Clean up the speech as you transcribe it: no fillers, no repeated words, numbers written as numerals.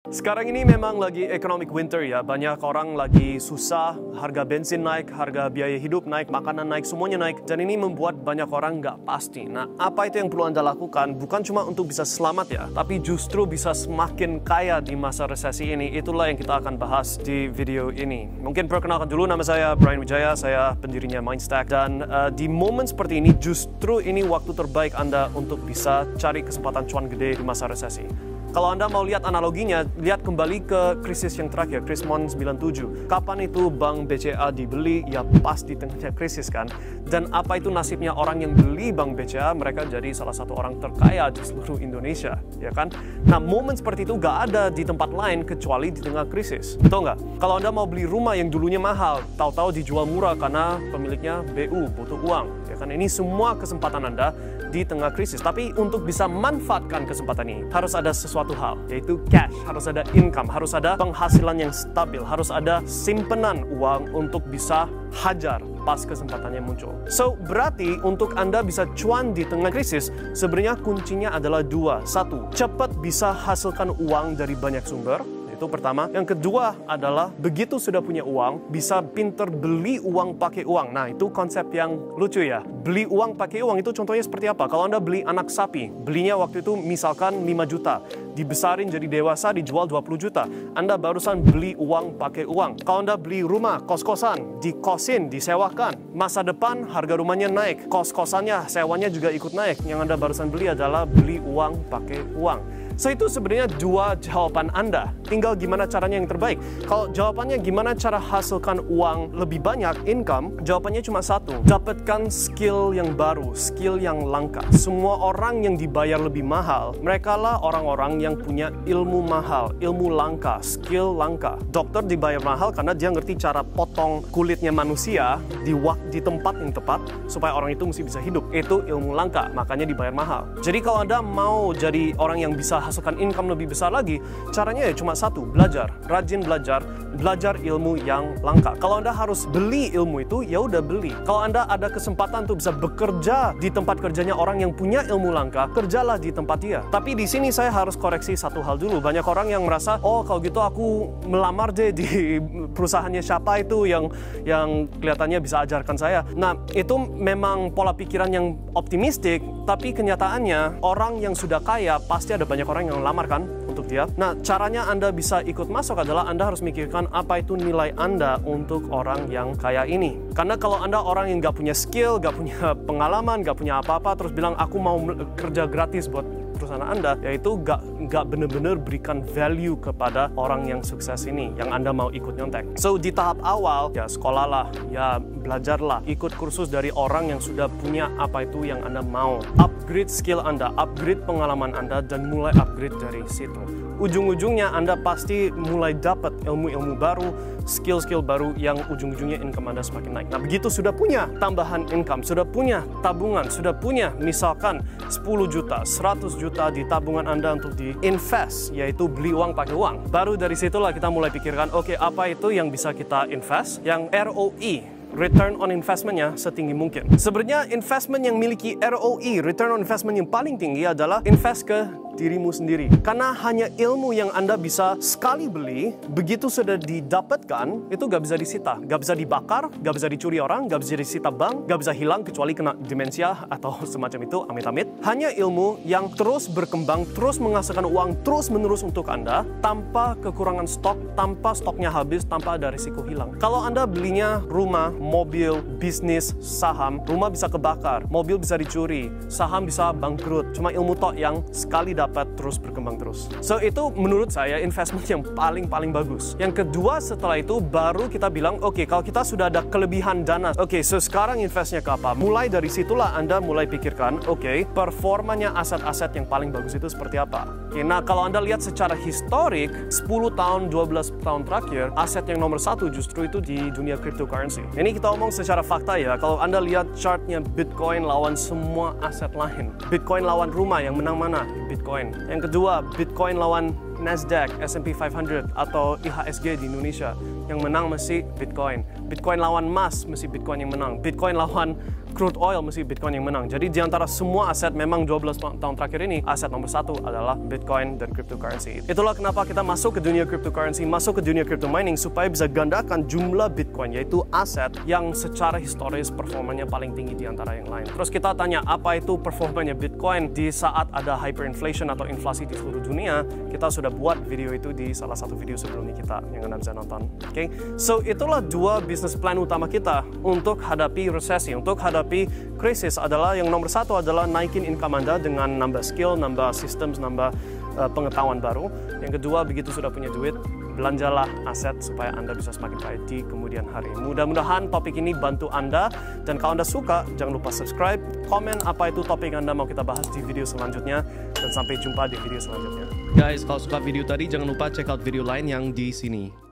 Sekarang ini memang lagi economic winter ya, banyak orang lagi susah, harga bensin naik, harga biaya hidup naik, makanan naik, semuanya naik, dan ini membuat banyak orang nggak pasti. Nah, apa itu yang perlu Anda lakukan? Bukan cuma untuk bisa selamat ya, tapi justru bisa semakin kaya di masa resesi ini. Itulah yang kita akan bahas di video ini. Mungkin perkenalkan dulu, nama saya Brian Wijaya, saya pendirinya Mindstack, dan di momen seperti ini, justru ini waktu terbaik Anda untuk bisa cari kesempatan cuan gede di masa resesi. Kalau Anda mau lihat analoginya, lihat kembali ke krisis yang terakhir, Krismon 97. Kapan itu Bank BCA dibeli? Ya pas di tengahnya krisis kan. Dan apa itu nasibnya orang yang beli Bank BCA? Mereka jadi salah satu orang terkaya di seluruh Indonesia, ya kan? Nah, momen seperti itu gak ada di tempat lain kecuali di tengah krisis. Betul nggak? Kalau Anda mau beli rumah yang dulunya mahal, tahu-tahu dijual murah karena pemiliknya BU, butuh uang, ya kan? Ini semua kesempatan Anda di tengah krisis. Tapi untuk bisa manfaatkan kesempatan ini, harus ada sesuatu hal, yaitu cash, harus ada income, harus ada penghasilan yang stabil, harus ada simpenan uang untuk bisa hajar pas kesempatannya muncul. So, berarti untuk Anda bisa cuan di tengah krisis, sebenarnya kuncinya adalah dua. Satu, cepat bisa hasilkan uang dari banyak sumber. Itu pertama. Yang kedua adalah begitu sudah punya uang, bisa pinter beli uang pakai uang. Nah, itu konsep yang lucu ya. Beli uang pakai uang itu contohnya seperti apa? Kalau Anda beli anak sapi, belinya waktu itu misalkan 5 juta, dibesarin jadi dewasa, dijual 20 juta. Anda barusan beli uang pakai uang. Kalau Anda beli rumah, kos-kosan, dikosin, disewakan. Masa depan harga rumahnya naik, kos-kosannya, sewanya juga ikut naik. Yang Anda barusan beli adalah beli uang pakai uang. So, itu sebenarnya dua jawaban Anda. Tinggal gimana caranya yang terbaik. Kalau jawabannya gimana cara hasilkan uang lebih banyak, income, jawabannya cuma satu. Dapatkan skill yang baru, skill yang langka. Semua orang yang dibayar lebih mahal, mereka lah orang-orang yang punya ilmu mahal, ilmu langka, skill langka. Dokter dibayar mahal karena dia ngerti cara potong kulitnya manusia di tempat yang tepat supaya orang itu mesti bisa hidup. Itu ilmu langka, makanya dibayar mahal. Jadi kalau Anda mau jadi orang yang bisa hasilkan income lebih besar lagi, caranya ya cuma satu, belajar, rajin belajar ilmu yang langka. Kalau Anda harus beli ilmu itu, ya udah beli. Kalau Anda ada kesempatan untuk bisa bekerja di tempat kerjanya orang yang punya ilmu langka, kerjalah di tempat dia. Tapi di sini saya harus koreksi satu hal dulu. Banyak orang yang merasa, oh kalau gitu aku melamar deh di perusahaannya siapa itu yang kelihatannya bisa ajarkan saya. Nah, itu memang pola pikiran yang optimistik, tapi kenyataannya orang yang sudah kaya pasti ada banyak orang yang lamar kan untuk dia. Nah, caranya Anda bisa ikut masuk adalah Anda harus mikirkan apa itu nilai Anda untuk orang yang kaya ini. Karena kalau Anda orang yang nggak punya skill, nggak punya pengalaman, nggak punya apa-apa, terus bilang aku mau kerja gratis buat perusahaan Anda, yaitu nggak benar-benar berikan value kepada orang yang sukses ini, yang Anda mau ikut nyontek. So, di tahap awal, ya sekolahlah, ya belajarlah, ikut kursus dari orang yang sudah punya apa itu yang Anda mau. Upgrade skill Anda, upgrade pengalaman Anda, dan mulai upgrade dari situ. Ujung-ujungnya Anda pasti mulai dapat ilmu-ilmu baru, skill-skill baru yang ujung-ujungnya income Anda semakin naik. Nah, begitu sudah punya tambahan income, sudah punya tabungan, sudah punya misalkan 10 juta, 100 juta di tabungan Anda untuk di-invest, yaitu beli uang pakai uang. Baru dari situlah kita mulai pikirkan, oke, apa itu yang bisa kita invest, yang ROI, return on investment-nya setinggi mungkin. Sebenarnya investment yang memiliki ROI, return on investment yang paling tinggi adalah invest ke dirimu sendiri. Karena hanya ilmu yang Anda bisa sekali beli, begitu sudah didapatkan, itu gak bisa disita, gak bisa dibakar, gak bisa dicuri orang, gak bisa disita bank, gak bisa hilang kecuali kena demensia atau semacam itu, amit-amit. Hanya ilmu yang terus berkembang, terus menghasilkan uang, terus-menerus untuk Anda, tanpa kekurangan stok, tanpa stoknya habis, tanpa ada risiko hilang. Kalau Anda belinya rumah, mobil, bisnis, saham, rumah bisa kebakar, mobil bisa dicuri, saham bisa bangkrut, cuma ilmu tok yang sekali dapat terus berkembang terus. So, itu menurut saya investment yang paling bagus. Yang kedua setelah itu baru kita bilang, oke, kalau kita sudah ada kelebihan dana, oke, so sekarang investnya ke apa? Mulai dari situlah Anda mulai pikirkan, oke, performanya aset-aset yang paling bagus itu seperti apa? Oke, nah kalau Anda lihat secara historik, 10 tahun, 12 tahun terakhir, aset yang nomor satu justru itu di dunia cryptocurrency. Ini kita omong secara fakta ya, kalau Anda lihat chartnya Bitcoin lawan semua aset lain. Bitcoin lawan rumah, yang menang mana? Bitcoin. Yang kedua, Bitcoin lawan Nasdaq, S&P 500 atau IHSG di Indonesia. Yang menang mesti Bitcoin. Bitcoin lawan emas, mesti Bitcoin yang menang. Bitcoin lawan crude oil mesti Bitcoin yang menang. Jadi di antara semua aset memang 12 tahun terakhir ini, aset nomor 1 adalah Bitcoin dan cryptocurrency. Itulah kenapa kita masuk ke dunia cryptocurrency, masuk ke dunia crypto mining supaya bisa gandakan jumlah Bitcoin, yaitu aset yang secara historis performanya paling tinggi di antara yang lain. Terus kita tanya, apa itu performanya Bitcoin di saat ada hyperinflation atau inflasi di seluruh dunia? Kita sudah buat video itu di salah satu video sebelumnya kita yang Anda bisa nonton. Oke, so itulah dua business plan utama kita untuk hadapi resesi, untuk hadapi krisis. Adalah yang nomor 1 adalah naikin income Anda dengan nambah skill, nambah systems, nambah pengetahuan baru. Yang kedua, begitu sudah punya duit, belanjalah aset supaya Anda bisa semakin kaya di kemudian hari. Mudah-mudahan topik ini bantu Anda, dan kalau Anda suka, jangan lupa subscribe, komen apa itu topik Anda mau kita bahas di video selanjutnya, dan sampai jumpa di video selanjutnya. Guys, kalau suka video tadi, jangan lupa check out video lain yang di sini.